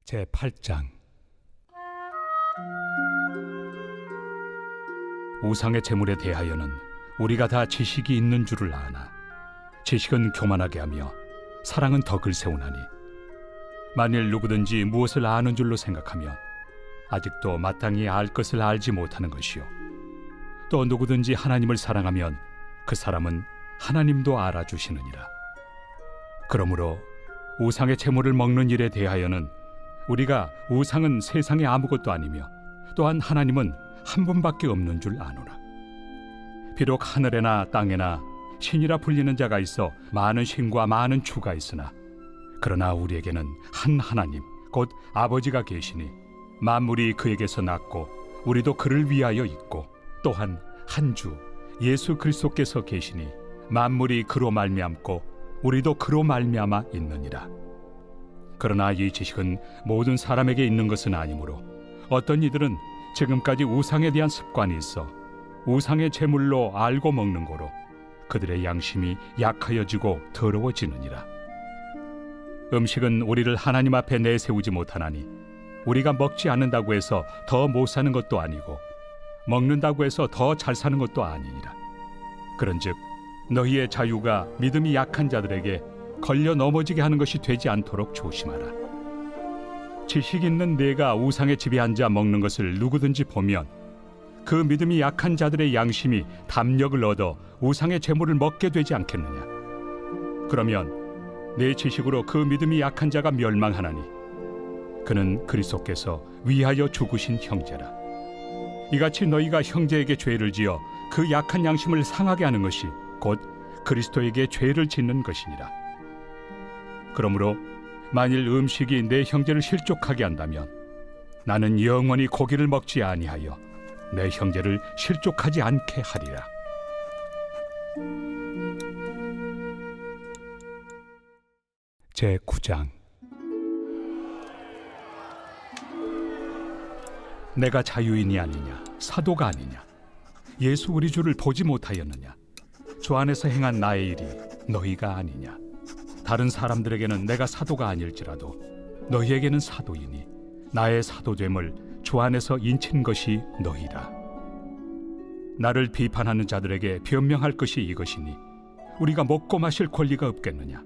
제8장 우상의 제물에 대하여는 우리가 다 지식이 있는 줄을 아나 지식은 교만하게 하며 사랑은 덕을 세우나니 만일 누구든지 무엇을 아는 줄로 생각하면 아직도 마땅히 알 것을 알지 못하는 것이요 또 누구든지 하나님을 사랑하면 그 사람은 하나님도 알아주시느니라. 그러므로 우상의 제물을 먹는 일에 대하여는 우리가 우상은 세상에 아무것도 아니며 또한 하나님은 한 분밖에 없는 줄 아노라. 비록 하늘에나 땅에나 신이라 불리는 자가 있어 많은 신과 많은 주가 있으나 그러나 우리에게는 한 하나님 곧 아버지가 계시니 만물이 그에게서 났고 우리도 그를 위하여 있고 또한 한 주 예수 그리스도께서 계시니 만물이 그로 말미암고 우리도 그로 말미암아 있느니라. 그러나 이 지식은 모든 사람에게 있는 것은 아니므로 어떤 이들은 지금까지 우상에 대한 습관이 있어 우상의 제물로 알고 먹는 거로 그들의 양심이 약하여지고 더러워지느니라. 음식은 우리를 하나님 앞에 내세우지 못하나니 우리가 먹지 않는다고 해서 더 못 사는 것도 아니고 먹는다고 해서 더 잘 사는 것도 아니니라. 그런즉 너희의 자유가 믿음이 약한 자들에게 걸려 넘어지게 하는 것이 되지 않도록 조심하라. 지식 있는 네가 우상의 집에 앉아 먹는 것을 누구든지 보면 그 믿음이 약한 자들의 양심이 담력을 얻어 우상의 제물을 먹게 되지 않겠느냐. 그러면 내 지식으로 그 믿음이 약한 자가 멸망하나니 그는 그리스도께서 위하여 죽으신 형제라. 이같이 너희가 형제에게 죄를 지어 그 약한 양심을 상하게 하는 것이 곧 그리스도에게 죄를 짓는 것이니라. 그러므로 만일 음식이 내 형제를 실족하게 한다면 나는 영원히 고기를 먹지 아니하여 내 형제를 실족하지 않게 하리라. 제9장 내가 자유인이 아니냐 사도가 아니냐 예수 우리 주를 보지 못하였느냐 주 안에서 행한 나의 일이 너희가 아니냐. 다른 사람들에게는 내가 사도가 아닐지라도 너희에게는 사도이니 나의 사도됨을 주 안에서 인친 것이 너희라. 나를 비판하는 자들에게 변명할 것이 이것이니 우리가 먹고 마실 권리가 없겠느냐.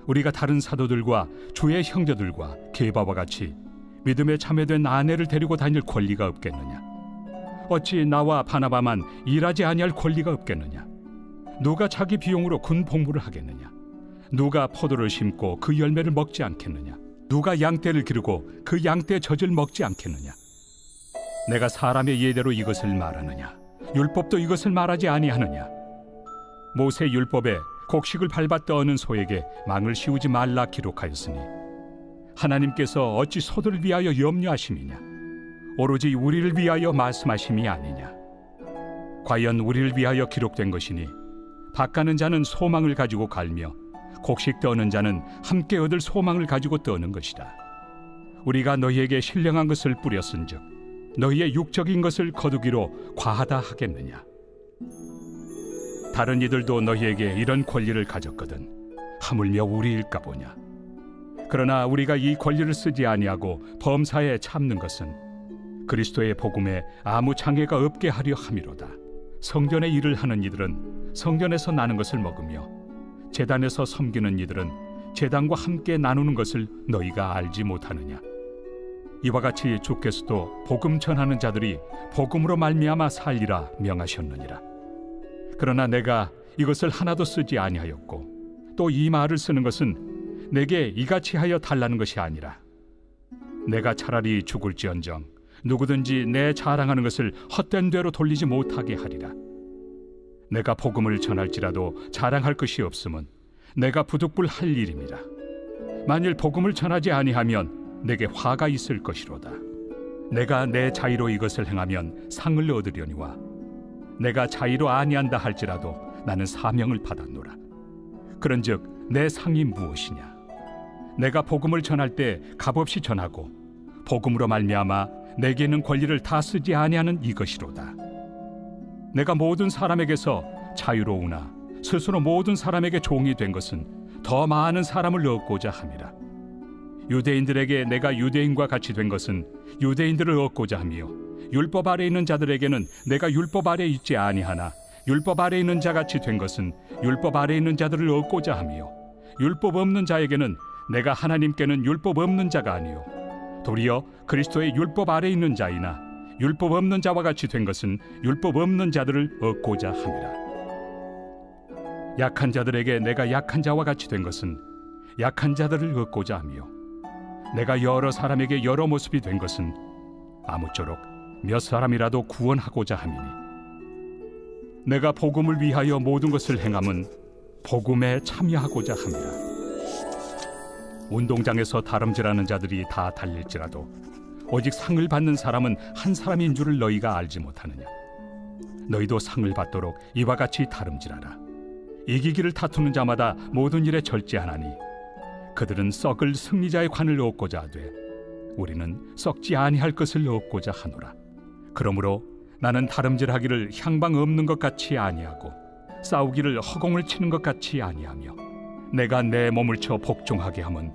우리가 다른 사도들과 주의 형제들과 게바와 같이 믿음에 참여된 아내를 데리고 다닐 권리가 없겠느냐. 어찌 나와 바나바만 일하지 아니할 권리가 없겠느냐. 누가 자기 비용으로 군 복무를 하겠느냐. 누가 포도를 심고 그 열매를 먹지 않겠느냐. 누가 양떼를 기르고 그 양떼 젖을 먹지 않겠느냐. 내가 사람의 예대로 이것을 말하느냐. 율법도 이것을 말하지 아니하느냐. 모세 율법에 곡식을 밟아 떠는 소에게 망을 씌우지 말라 기록하였으니 하나님께서 어찌 소들을 위하여 염려하심이냐. 오로지 우리를 위하여 말씀하심이 아니냐. 과연 우리를 위하여 기록된 것이니 밭가는 자는 소망을 가지고 갈며 곡식 떠는 자는 함께 얻을 소망을 가지고 떠는 것이다. 우리가 너희에게 신령한 것을 뿌렸은즉 너희의 육적인 것을 거두기로 과하다 하겠느냐. 다른 이들도 너희에게 이런 권리를 가졌거든 하물며 우리일까 보냐. 그러나 우리가 이 권리를 쓰지 아니하고 범사에 참는 것은 그리스도의 복음에 아무 장애가 없게 하려 함이로다. 성전의 일을 하는 이들은 성전에서 나는 것을 먹으며 제단에서 섬기는 이들은 제단과 함께 나누는 것을 너희가 알지 못하느냐. 이와 같이 주께서도 복음 전하는 자들이 복음으로 말미암아 살리라 명하셨느니라. 그러나 내가 이것을 하나도 쓰지 아니하였고 또 이 말을 쓰는 것은 내게 이같이 하여 달라는 것이 아니라 내가 차라리 죽을지언정 누구든지 내 자랑하는 것을 헛된 대로 돌리지 못하게 하리라. 내가 복음을 전할지라도 자랑할 것이 없음은 내가 부득불할 일임이라. 만일 복음을 전하지 아니하면 내게 화가 있을 것이로다. 내가 내 자의로 이것을 행하면 상을 얻으려니와 내가 자의로 아니한다 할지라도 나는 사명을 받았노라. 그런즉 내 상이 무엇이냐. 내가 복음을 전할 때 값없이 전하고 복음으로 말미암아 내게 있는 권리를 다 쓰지 아니하는 이것이로다. 내가 모든 사람에게서 자유로우나 스스로 모든 사람에게 종이 된 것은 더 많은 사람을 얻고자 함이라. 유대인들에게 내가 유대인과 같이 된 것은 유대인들을 얻고자 하며 율법 아래 있는 자들에게는 내가 율법 아래 있지 아니하나 율법 아래 있는 자같이 된 것은 율법 아래 있는 자들을 얻고자 하며 율법 없는 자에게는 내가 하나님께는 율법 없는 자가 아니요 도리어 그리스도의 율법 아래 있는 자이나 율법 없는 자와 같이 된 것은 율법 없는 자들을 얻고자 함이라. 약한 자들에게 내가 약한 자와 같이 된 것은 약한 자들을 얻고자 하며 내가 여러 사람에게 여러 모습이 된 것은 아무쪼록 몇 사람이라도 구원하고자 함이니 내가 복음을 위하여 모든 것을 행함은 복음에 참여하고자 함이라. 운동장에서 다름질하는 자들이 다 달릴지라도 오직 상을 받는 사람은 한 사람인 줄을 너희가 알지 못하느냐. 너희도 상을 받도록 이와 같이 다름질하라. 이기기를 다투는 자마다 모든 일에 절제하나니 그들은 썩을 승리자의 관을 얻고자 하되 우리는 썩지 아니할 것을 얻고자 하노라. 그러므로 나는 다름질하기를 향방 없는 것 같이 아니하고 싸우기를 허공을 치는 것 같이 아니하며 내가 내 몸을 쳐 복종하게 함은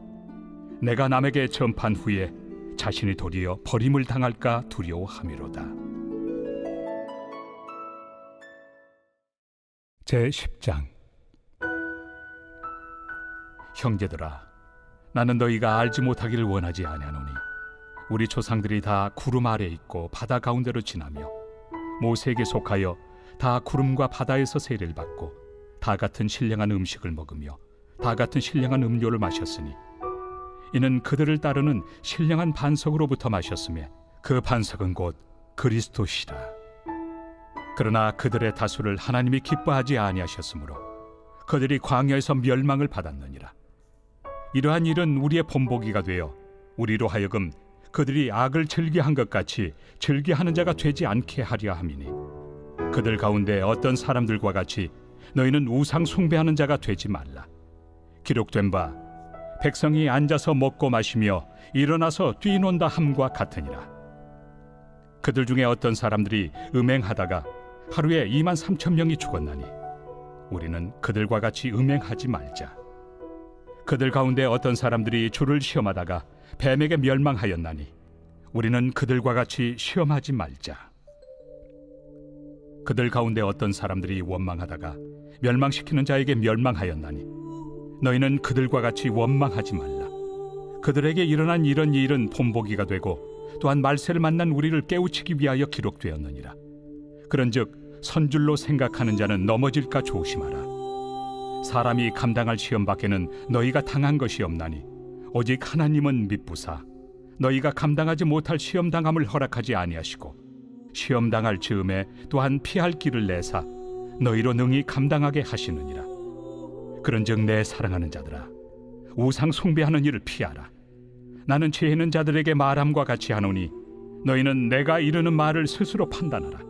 내가 남에게 전판 후에 자신이 도리어 버림을 당할까 두려워함이로다. 제10장. 형제들아, 나는 너희가 알지 못하기를 원하지 아니하노니 우리 조상들이 다 구름 아래 있고 바다 가운데로 지나며 모세에게 속하여 다 구름과 바다에서 세례를 받고 다 같은 신령한 음식을 먹으며 다 같은 신령한 음료를 마셨으니 이는 그들을 따르는 신령한 반석으로부터 마셨으며 그 반석은 곧 그리스도시라. 그러나 그들의 다수를 하나님이 기뻐하지 아니하셨으므로 그들이 광야에서 멸망을 받았느니라. 이러한 일은 우리의 본보기가 되어 우리로 하여금 그들이 악을 즐겨한 것 같이 즐겨하는 자가 되지 않게 하려 함이니 그들 가운데 어떤 사람들과 같이 너희는 우상 숭배하는 자가 되지 말라. 기록된 바 백성이 앉아서 먹고 마시며 일어나서 뛰논다 함과 같으니라. 그들 중에 어떤 사람들이 음행하다가 하루에 23,000명이 죽었나니 우리는 그들과 같이 음행하지 말자. 그들 가운데 어떤 사람들이 주를 시험하다가 뱀에게 멸망하였나니 우리는 그들과 같이 시험하지 말자. 그들 가운데 어떤 사람들이 원망하다가 멸망시키는 자에게 멸망하였나니 너희는 그들과 같이 원망하지 말라. 그들에게 일어난 이런 일은 본보기가 되고 또한 말세를 만난 우리를 깨우치기 위하여 기록되었느니라. 그런즉 선줄로 생각하는 자는 넘어질까 조심하라. 사람이 감당할 시험 밖에는 너희가 당한 것이 없나니 오직 하나님은 미쁘사 너희가 감당하지 못할 시험 당함을 허락하지 아니하시고 시험 당할 즈음에 또한 피할 길을 내사 너희로 능히 감당하게 하시느니라. 그런즉 내 사랑하는 자들아, 우상 숭배하는 일을 피하라. 나는 죄 있는 자들에게 말함과 같이 하노니 너희는 내가 이르는 말을 스스로 판단하라.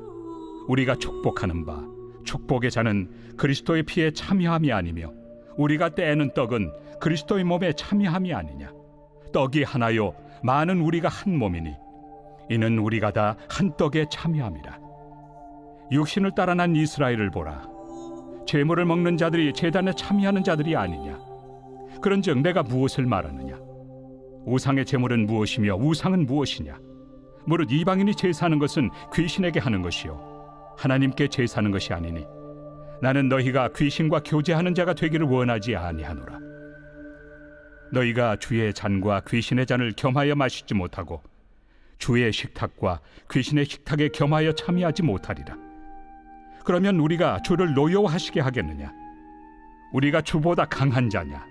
우리가 축복하는 바 축복의 자는 그리스도의 피에 참여함이 아니며 우리가 떼는 떡은 그리스도의 몸에 참여함이 아니냐. 떡이 하나요 많은 우리가 한 몸이니 이는 우리가 다 한 떡에 참여함이라. 육신을 따라 난 이스라엘을 보라. 제물을 먹는 자들이 제단에 참여하는 자들이 아니냐. 그런즉 내가 무엇을 말하느냐. 우상의 제물은 무엇이며 우상은 무엇이냐. 무릇 이방인이 제사하는 것은 귀신에게 하는 것이요 하나님께 제사하는 것이 아니니 나는 너희가 귀신과 교제하는 자가 되기를 원하지 아니하노라. 너희가 주의 잔과 귀신의 잔을 겸하여 마시지 못하고 주의 식탁과 귀신의 식탁에 겸하여 참여하지 못하리라. 그러면 우리가 주를 노여워하시게 하겠느냐. 우리가 주보다 강한 자냐.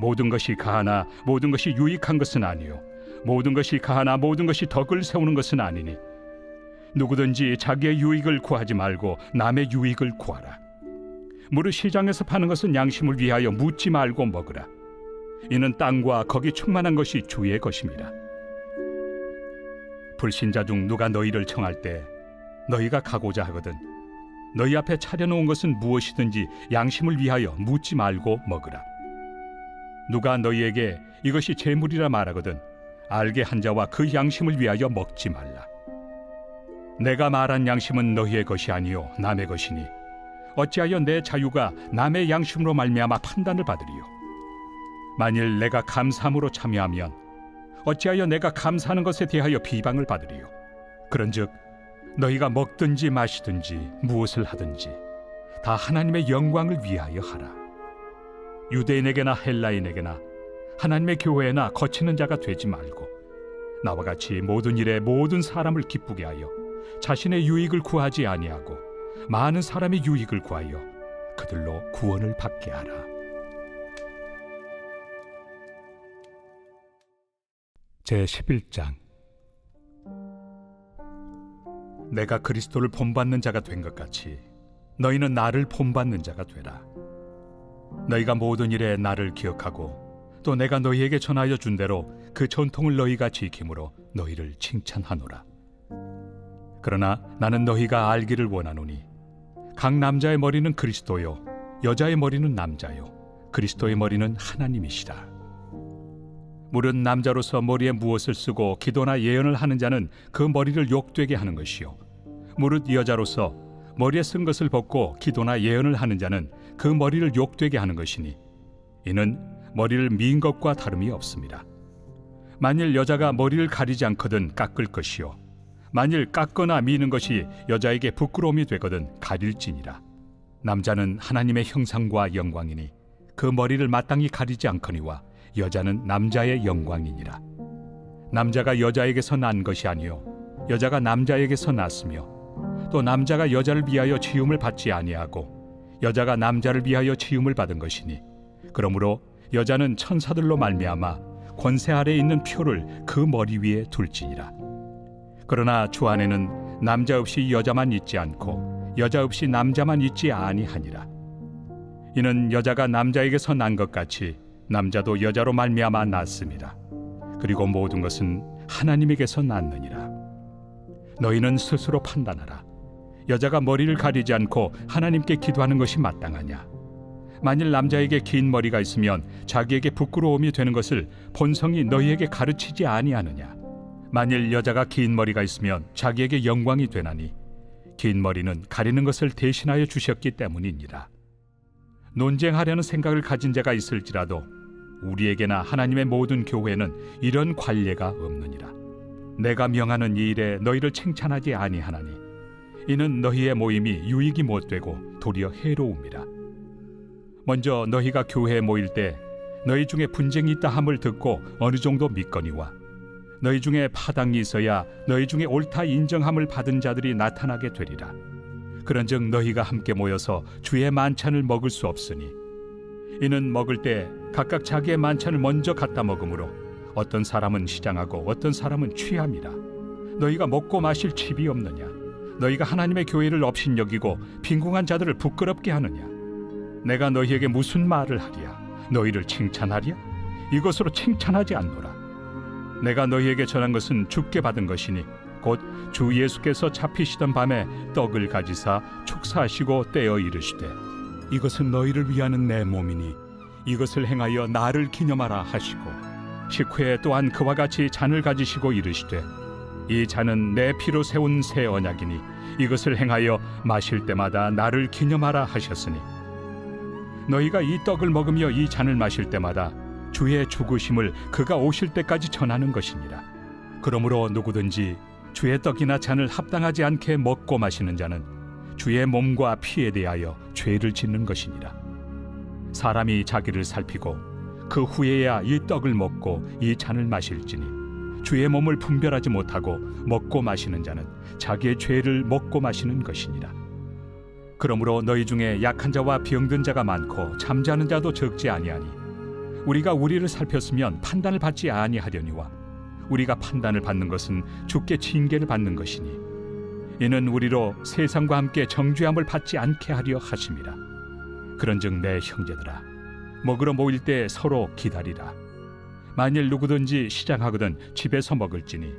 모든 것이 가하나 모든 것이 유익한 것은 아니요 모든 것이 가하나 모든 것이 덕을 세우는 것은 아니니 누구든지 자기의 유익을 구하지 말고 남의 유익을 구하라. 무릇 시장에서 파는 것은 양심을 위하여 묻지 말고 먹으라. 이는 땅과 거기 충만한 것이 주의 것임이라. 불신자 중 누가 너희를 청할 때 너희가 가고자 하거든 너희 앞에 차려놓은 것은 무엇이든지 양심을 위하여 묻지 말고 먹으라. 누가 너희에게 이것이 제물이라 말하거든 알게 한 자와 그 양심을 위하여 먹지 말라. 내가 말한 양심은 너희의 것이 아니요 남의 것이니 어찌하여 내 자유가 남의 양심으로 말미암아 판단을 받으리요. 만일 내가 감사함으로 참여하면 어찌하여 내가 감사하는 것에 대하여 비방을 받으리요? 그런즉 너희가 먹든지 마시든지 무엇을 하든지 다 하나님의 영광을 위하여 하라. 유대인에게나 헬라인에게나 하나님의 교회나 거치는 자가 되지 말고 나와 같이 모든 일에 모든 사람을 기쁘게 하여 자신의 유익을 구하지 아니하고 많은 사람의 유익을 구하여 그들로 구원을 받게 하라. 제11장. 내가 그리스도를 본받는 자가 된 것 같이 너희는 나를 본받는 자가 되라. 너희가 모든 일에 나를 기억하고 또 내가 너희에게 전하여 준 대로 그 전통을 너희가 지킴으로 너희를 칭찬하노라. 그러나 나는 너희가 알기를 원하노니 각 남자의 머리는 그리스도요 여자의 머리는 남자요 그리스도의 머리는 하나님이시라. 무릇 남자로서 머리에 무엇을 쓰고 기도나 예언을 하는 자는 그 머리를 욕되게 하는 것이요 무릇 여자로서 머리에 쓴 것을 벗고 기도나 예언을 하는 자는 그 머리를 욕되게 하는 것이니 이는 머리를 민 것과 다름이 없습니다. 만일 여자가 머리를 가리지 않거든 깎을 것이요 만일 깎거나 미는 것이 여자에게 부끄러움이 되거든 가릴지니라. 남자는 하나님의 형상과 영광이니 그 머리를 마땅히 가리지 않거니와 여자는 남자의 영광이니라. 남자가 여자에게서 난 것이 아니요 여자가 남자에게서 났으며 또 남자가 여자를 위하여 지음을 받지 아니하고 여자가 남자를 위하여 지음을 받은 것이니 그러므로 여자는 천사들로 말미암아 권세 아래에 있는 표를 그 머리 위에 둘지니라. 그러나 주 안에는 남자 없이 여자만 있지 않고 여자 없이 남자만 있지 아니하니라. 이는 여자가 남자에게서 난 것 같이 남자도 여자로 말미암아 났습니다. 그리고 모든 것은 하나님에게서 났느니라. 너희는 스스로 판단하라. 여자가 머리를 가리지 않고 하나님께 기도하는 것이 마땅하냐? 만일 남자에게 긴 머리가 있으면 자기에게 부끄러움이 되는 것을 본성이 너희에게 가르치지 아니하느냐? 만일 여자가 긴 머리가 있으면 자기에게 영광이 되나니 긴 머리는 가리는 것을 대신하여 주셨기 때문이니라. 논쟁하려는 생각을 가진 자가 있을지라도 우리에게나 하나님의 모든 교회는 이런 관례가 없느니라. 내가 명하는 이 일에 너희를 칭찬하지 아니하나니 이는 너희의 모임이 유익이 못되고 도리어 해로움이라. 먼저 너희가 교회에 모일 때 너희 중에 분쟁이 있다 함을 듣고 어느 정도 믿거니와 너희 중에 파당이 있어야 너희 중에 옳다 인정함을 받은 자들이 나타나게 되리라. 그런즉 너희가 함께 모여서 주의 만찬을 먹을 수 없으니 이는 먹을 때 각각 자기의 만찬을 먼저 갖다 먹으므로 어떤 사람은 시장하고 어떤 사람은 취함이라. 너희가 먹고 마실 칩이 없느냐? 너희가 하나님의 교회를 업신여기고 빈궁한 자들을 부끄럽게 하느냐? 내가 너희에게 무슨 말을 하랴? 너희를 칭찬하랴? 이것으로 칭찬하지 않노라. 내가 너희에게 전한 것은 주께 받은 것이니 곧 주 예수께서 잡히시던 밤에 떡을 가지사 축사하시고 떼어 이르시되 이것은 너희를 위하는 내 몸이니 이것을 행하여 나를 기념하라 하시고 식후에 또한 그와 같이 잔을 가지시고 이르시되 이 잔은 내 피로 세운 새 언약이니 이것을 행하여 마실 때마다 나를 기념하라 하셨으니 너희가 이 떡을 먹으며 이 잔을 마실 때마다 주의 죽으심을 그가 오실 때까지 전하는 것이니라. 그러므로 누구든지 주의 떡이나 잔을 합당하지 않게 먹고 마시는 자는 주의 몸과 피에 대하여 죄를 짓는 것이니라. 사람이 자기를 살피고 그 후에야 이 떡을 먹고 이 잔을 마실지니 주의 몸을 분별하지 못하고 먹고 마시는 자는 자기의 죄를 먹고 마시는 것이니라. 그러므로 너희 중에 약한 자와 병든 자가 많고 잠자는 자도 적지 아니하니 우리가 우리를 살폈으면 판단을 받지 아니하려니와 우리가 판단을 받는 것은 주께 징계를 받는 것이니 이는 우리로 세상과 함께 정죄함을 받지 않게 하려 하심이라. 그런즉 내 형제들아 먹으러 모일 때 서로 기다리라. 만일 누구든지 시장하거든 집에서 먹을지니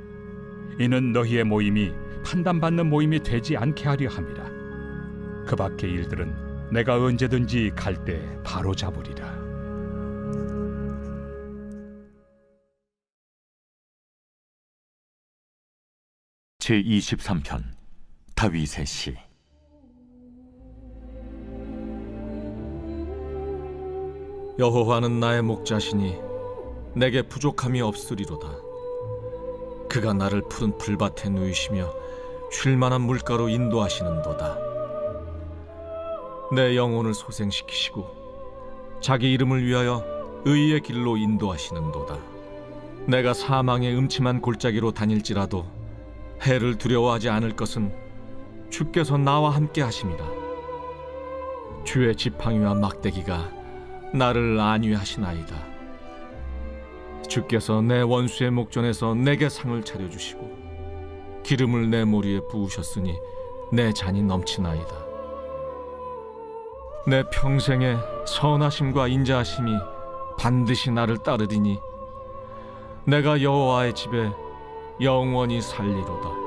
이는 너희의 모임이 판단받는 모임이 되지 않게 하려 함이라. 그 밖의 일들은 내가 언제든지 갈 때 바로 잡으리라. 제23편 다윗의 시. 여호와는 나의 목자시니 내게 부족함이 없으리로다. 그가 나를 푸른 풀밭에 누이시며 쉴 만한 물가로 인도하시는도다. 내 영혼을 소생시키시고 자기 이름을 위하여 의의 길로 인도하시는도다. 내가 사망의 음침한 골짜기로 다닐지라도 해를 두려워하지 않을 것은 주께서 나와 함께 하심이라. 주의 지팡이와 막대기가 나를 안위하시나이다. 주께서 내 원수의 목전에서 내게 상을 차려주시고 기름을 내 머리에 부으셨으니 내 잔이 넘치나이다. 내 평생에 선하심과 인자하심이 반드시 나를 따르리니 내가 여호와의 집에 영원히 살리로다.